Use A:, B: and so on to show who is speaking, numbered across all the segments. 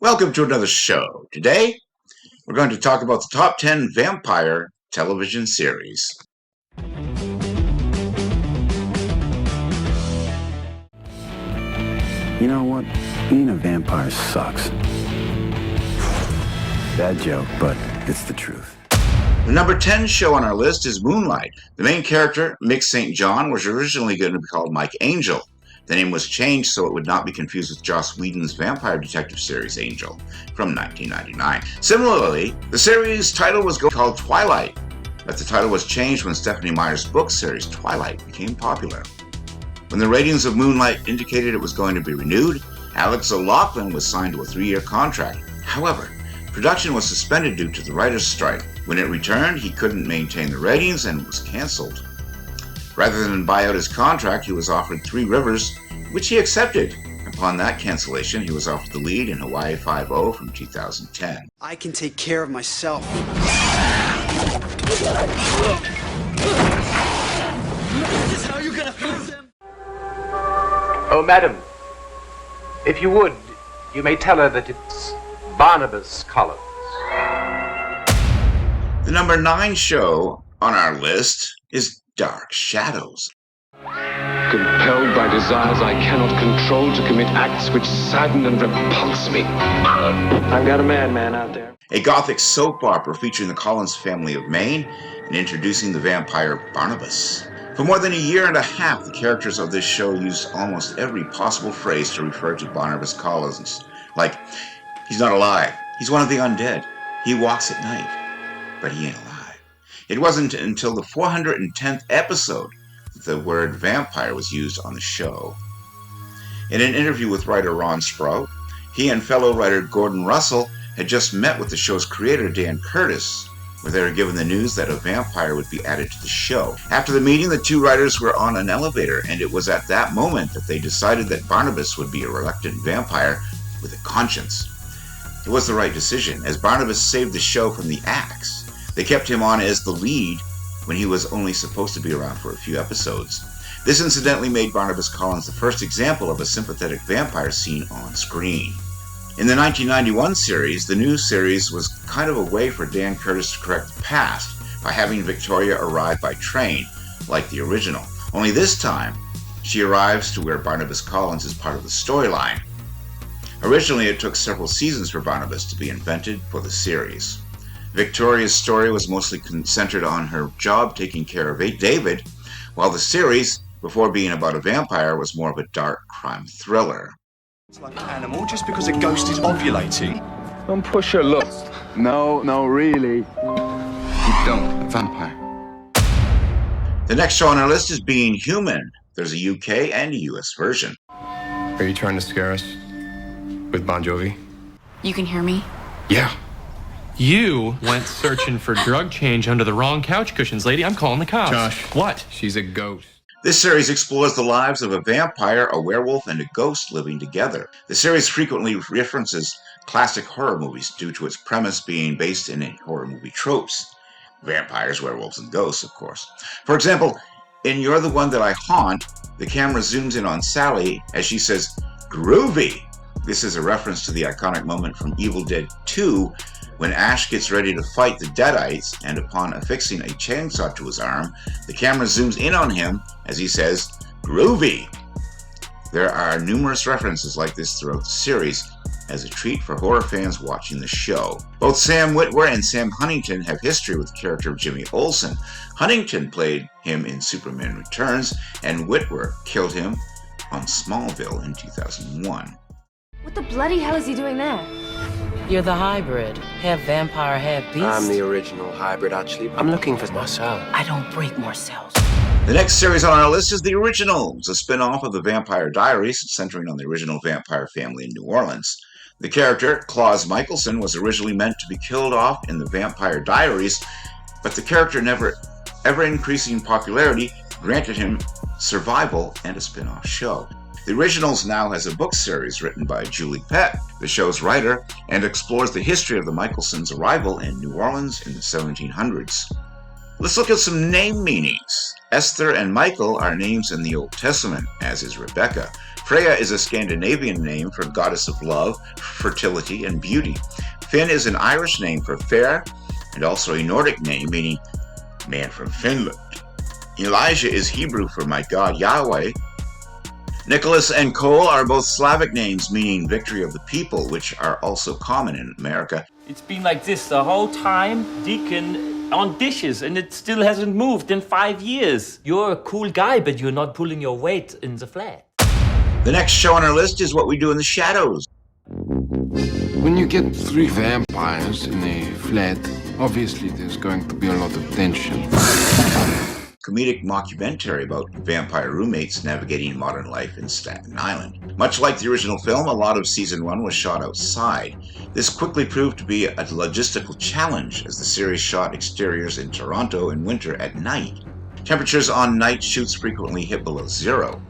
A: Welcome to another show. Today, we're going to talk about the top 10 vampire television series.
B: You know what? Being a vampire sucks. Bad joke, but it's the truth.
A: The number 10 show on our list is Moonlight. The main character, Mick St. John, was originally going to be called Mike Angel. The name was changed so it would not be confused with Joss Whedon's vampire detective series Angel from 1999. Similarly, the series title was called Twilight, but the title was changed when Stephenie Meyer's book series Twilight became popular. When the ratings of Moonlight indicated it was going to be renewed, Alex O'Loughlin was signed to a 3-year contract. However, production was suspended due to the writer's strike. When it returned, he couldn't maintain the ratings and was cancelled. Rather than buy out his contract, he was offered Three Rivers, which he accepted. Upon that cancellation, he was offered the lead in Hawaii Five-0 from 2010.
C: I can take care of myself. This is how you're gonna fix them?
D: Oh, madam, if you would, you may tell her that it's Barnabas Collins.
A: The number 9 show on our list is Dark Shadows.
E: Compelled by desires I cannot control to commit acts which sadden and repulse me. I've got a madman out there.
A: A gothic soap opera featuring the Collins family of Maine and introducing the vampire Barnabas. For more than a year and a half, the characters of this show used almost every possible phrase to refer to Barnabas Collins, like, he's not alive, he's one of the undead, he walks at night, but he ain't alive. It wasn't until the 410th episode that the word vampire was used on the show. In an interview with writer Ron Sprout, he and fellow writer Gordon Russell had just met with the show's creator Dan Curtis, where they were given the news that a vampire would be added to the show. After the meeting, the two writers were on an elevator, and it was at that moment that they decided that Barnabas would be a reluctant vampire with a conscience. It was the right decision, as Barnabas saved the show from the axe. They kept him on as the lead when he was only supposed to be around for a few episodes. This incidentally made Barnabas Collins the first example of a sympathetic vampire seen on screen. In the 1991 series, the new series was kind of a way for Dan Curtis to correct the past by having Victoria arrive by train, like the original. Only this time, she arrives to where Barnabas Collins is part of the storyline. Originally, it took several seasons for Barnabas to be invented for the series. Victoria's story was mostly centered on her job taking care of David, while the series, before being about a vampire, was more of a dark crime thriller.
C: It's like an animal just because a ghost is ovulating.
E: Don't push her luck.
B: No, really.
A: You don't, a vampire. The next show on our list is Being Human. There's a UK and a US version.
F: Are you trying to scare us with Bon Jovi?
G: You can hear me?
F: Yeah.
H: You went searching for drug change under the wrong couch cushions, lady. I'm calling the cops.
F: Josh.
H: What?
F: She's a ghost.
A: This series explores the lives of a vampire, a werewolf, and a ghost living together. The series frequently references classic horror movies due to its premise being based in horror movie tropes. Vampires, werewolves, and ghosts, of course. For example, in You're the One That I Haunt, the camera zooms in on Sally as she says, "Groovy!" This is a reference to the iconic moment from Evil Dead 2 when Ash gets ready to fight the Deadites, and upon affixing a chainsaw to his arm, the camera zooms in on him as he says, "Groovy!" There are numerous references like this throughout the series, as a treat for horror fans watching the show. Both Sam Witwer and Sam Huntington have history with the character of Jimmy Olsen. Huntington played him in Superman Returns, and Witwer killed him on Smallville in 2001.
G: What the bloody hell is he doing there?
I: You're the hybrid. Half vampire, half beast.
E: I'm the original hybrid, actually. I'm looking for Marcel.
I: I don't break Marcel's.
A: The next series on our list is The Originals, a spin-off of the Vampire Diaries, centering on the original vampire family in New Orleans. The character, Claus Michelson, was originally meant to be killed off in the Vampire Diaries, but the character ever increasing popularity granted him survival and a spin-off show. The Originals now has a book series written by Julie Pett, the show's writer, and explores the history of the Michelsons' arrival in New Orleans in the 1700s. Let's look at some name meanings. Esther and Michael are names in the Old Testament, as is Rebecca. Freya is a Scandinavian name for goddess of love, fertility, and beauty. Finn is an Irish name for fair, and also a Nordic name meaning man from Finland. Elijah is Hebrew for my God Yahweh. Nicholas and Cole are both Slavic names meaning victory of the people, which are also common in America.
J: It's been like this the whole time, Deacon, on dishes, and it still hasn't moved in 5 years. You're a cool guy, but you're not pulling your weight in the flat.
A: The next show on our list is What We Do in the Shadows.
K: When you get 3 vampires in a flat, obviously there's going to be a lot of tension.
A: Comedic mockumentary about vampire roommates navigating modern life in Staten Island. Much like the original film, a lot of season 1 was shot outside. This quickly proved to be a logistical challenge as the series shot exteriors in Toronto in winter at night. Temperatures on night shoots frequently hit below zero.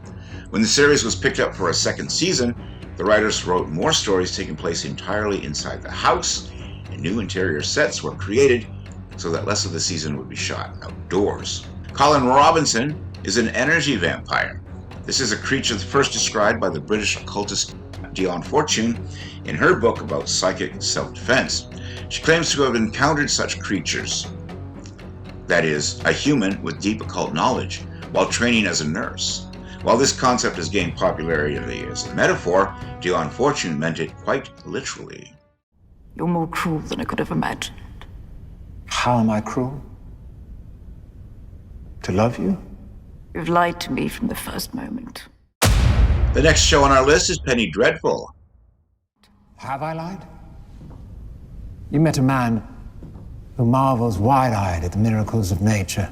A: When the series was picked up for a second season, the writers wrote more stories taking place entirely inside the house, and new interior sets were created so that less of the season would be shot outdoors. Colin Robinson is an energy vampire. This is a creature first described by the British occultist Dion Fortune in her book about psychic self-defense. She claims to have encountered such creatures, that is, a human with deep occult knowledge, while training as a nurse. While this concept has gained popularity as a metaphor, Dion Fortune meant it quite literally.
L: You're more cruel than I could have imagined.
M: How am I cruel? To love you?
L: You've lied to me from the first moment.
A: The next show on our list is Penny Dreadful.
M: Have I lied? You met a man who marvels wide-eyed at the miracles of nature.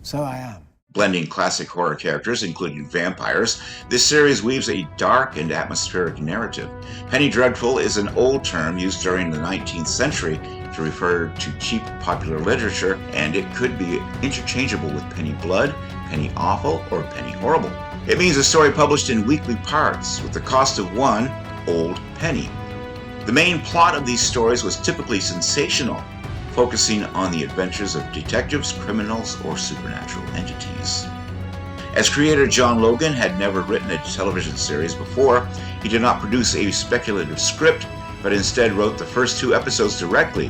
M: So I am.
A: Blending classic horror characters, including vampires, this series weaves a dark and atmospheric narrative. Penny Dreadful is an old term used during the 19th century to refer to cheap popular literature, and it could be interchangeable with Penny Blood, Penny Awful, or Penny Horrible. It means a story published in weekly parts with the cost of one old penny. The main plot of these stories was typically sensational, focusing on the adventures of detectives, criminals, or supernatural entities. As creator John Logan had never written a television series before, he did not produce a speculative script, but instead wrote the first 2 episodes directly.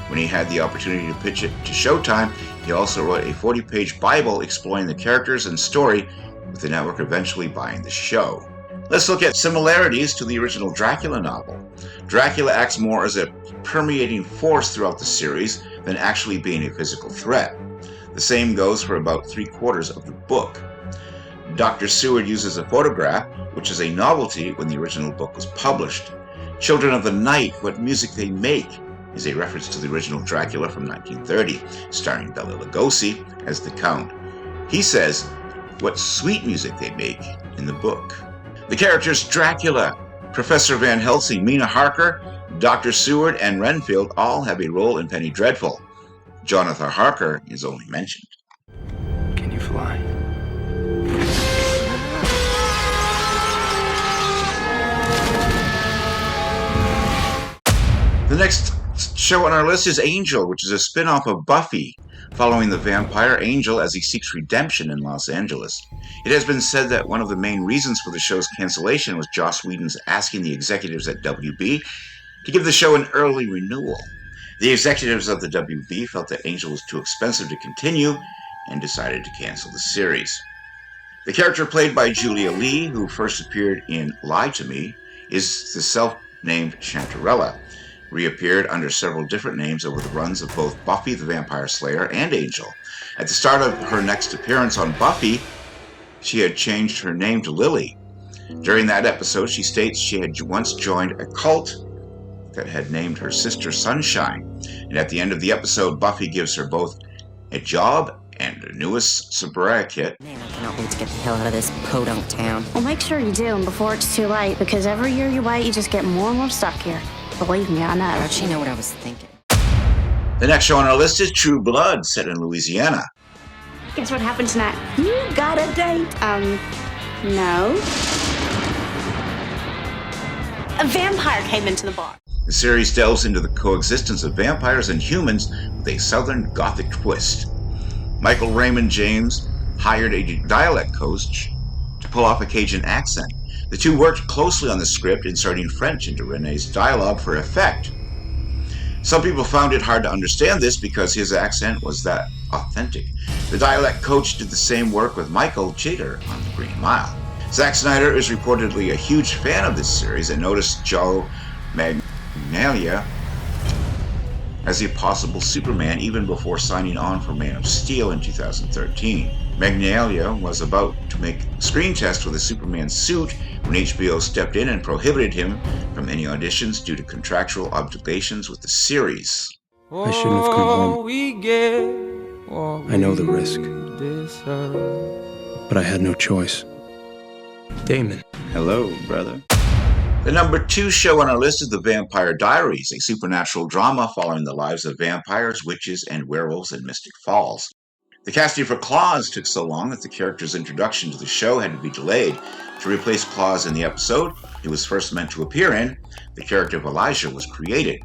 A: When he had the opportunity to pitch it to Showtime, he also wrote a 40-page Bible exploring the characters and story, with the network eventually buying the show. Let's look at similarities to the original Dracula novel. Dracula acts more as a permeating force throughout the series than actually being a physical threat. The same goes for about 3/4 of the book. Dr. Seward uses a photograph, which is a novelty when the original book was published. Children of the Night, What Music They Make, is a reference to the original Dracula from 1930, starring Bela Lugosi as the Count. He says, what sweet music they make in the book. The characters Dracula, Professor Van Helsing, Mina Harker, Dr. Seward, and Renfield all have a role in Penny Dreadful. Jonathan Harker is only mentioned.
B: Can you fly?
A: The next show on our list is Angel, which is a spin-off of Buffy, following the vampire Angel as he seeks redemption in Los Angeles. It has been said that one of the main reasons for the show's cancellation was Joss Whedon's asking the executives at WB to give the show an early renewal. The executives of the WB felt that Angel was too expensive to continue and decided to cancel the series. The character played by Julia Lee, who first appeared in Lie to Me, is the self-named Chantarella, reappeared under several different names over the runs of both Buffy the Vampire Slayer and Angel. At the start of her next appearance on Buffy, she had changed her name to Lily. During that episode, she states she had once joined a cult that had named her sister Sunshine. And at the end of the episode, Buffy gives her both a job and her newest sobriety kit.
N: Man, I cannot wait to get the hell out of this podunk town.
O: Well, make sure you do, and before it's too late, because every year you wait, you just get more and more stuck here. Believe me, I know.
N: How'd she know what I was thinking?
A: The next show on our list is True Blood, set in Louisiana.
O: Guess what happened tonight? You got a date. No. A vampire came into the bar.
A: The series delves into the coexistence of vampires and humans with a Southern Gothic twist. Michael Raymond James hired a dialect coach to pull off a Cajun accent. The two worked closely on the script, inserting French into Renee's dialogue for effect. Some people found it hard to understand this because his accent was that authentic. The dialect coach did the same work with Michael Cheater on The Green Mile. Zack Snyder is reportedly a huge fan of this series and noticed Joe Manganiello as a possible Superman even before signing on for Man of Steel in 2013. Manganiello was about to make a screen test with a Superman suit when HBO stepped in and prohibited him from any auditions due to contractual obligations with the series.
B: I shouldn't have come home. I know the risk, but I had no choice. Damon.
A: Hello, brother. The number 2 show on our list is The Vampire Diaries, a supernatural drama following the lives of vampires, witches, and werewolves in Mystic Falls. The casting for Claus took so long that the character's introduction to the show had to be delayed. To replace Claus in the episode he was first meant to appear in, the character of Elijah was created.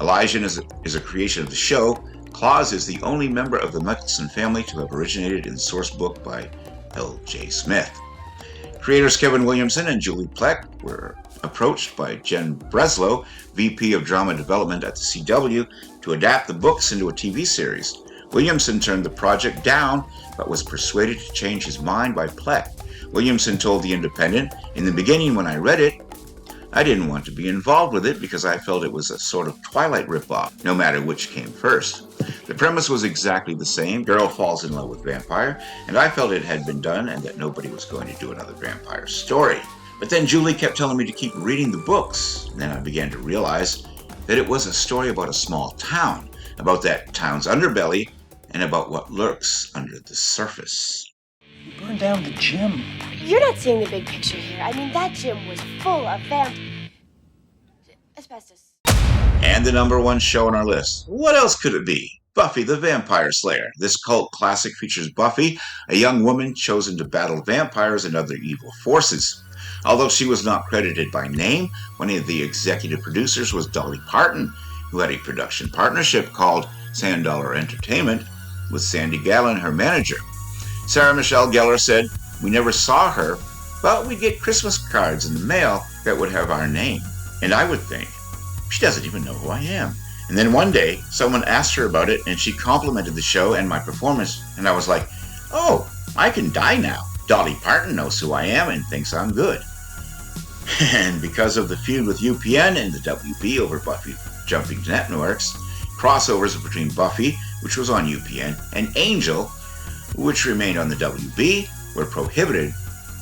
A: Elijah is a creation of the show. Claus is the only member of the Michelson family to have originated in the source book by L.J. Smith. Creators Kevin Williamson and Julie Plec were approached by Jen Breslow, VP of Drama Development at the CW, to adapt the books into a TV series. Williamson turned the project down, but was persuaded to change his mind by Plec. Williamson told The Independent, "In the beginning when I read it, I didn't want to be involved with it because I felt it was a sort of Twilight ripoff, no matter which came first. The premise was exactly the same. Girl falls in love with vampire, and I felt it had been done and that nobody was going to do another vampire story. But then Julie kept telling me to keep reading the books, and then I began to realize that it was a story about a small town, about that town's underbelly, and about what lurks under the surface."
C: You burned down the gym.
P: You're not seeing the big picture here. I mean, that gym was full of asbestos.
A: And the number 1 show on our list. What else could it be? Buffy the Vampire Slayer. This cult classic features Buffy, a young woman chosen to battle vampires and other evil forces. Although she was not credited by name, one of the executive producers was Dolly Parton, who had a production partnership called Sand Dollar Entertainment with Sandy Gallen, her manager. Sarah Michelle Gellar said, "We never saw her, but we'd get Christmas cards in the mail that would have our name. And I would think, she doesn't even know who I am." And then one day, someone asked her about it, and she complimented the show and my performance, and I was like, "Oh, I can die now. Dolly Parton knows who I am and thinks I'm good." And because of the feud with UPN and the WB over Buffy Jumping Networks, crossovers between Buffy, which was on UPN, and Angel, which remained on the WB, were prohibited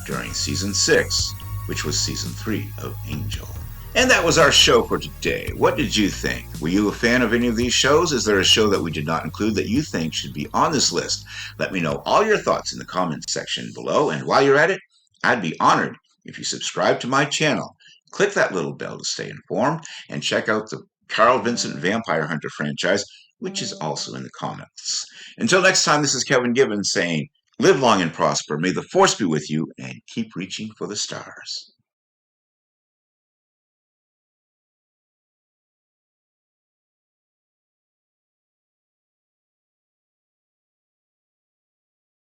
A: during Season 6, which was Season 3 of Angel. And that was our show for today. What did you think? Were you a fan of any of these shows? Is there a show that we did not include that you think should be on this list? Let me know all your thoughts in the comments section below. And while you're at it, I'd be honored if you subscribe to my channel. Click that little bell to stay informed and check out the Carl Vincent Vampire Hunter franchise, which is also in the comics. Until next time, this is Kevin Gibbons saying, live long and prosper. May the force be with you and keep reaching for the stars.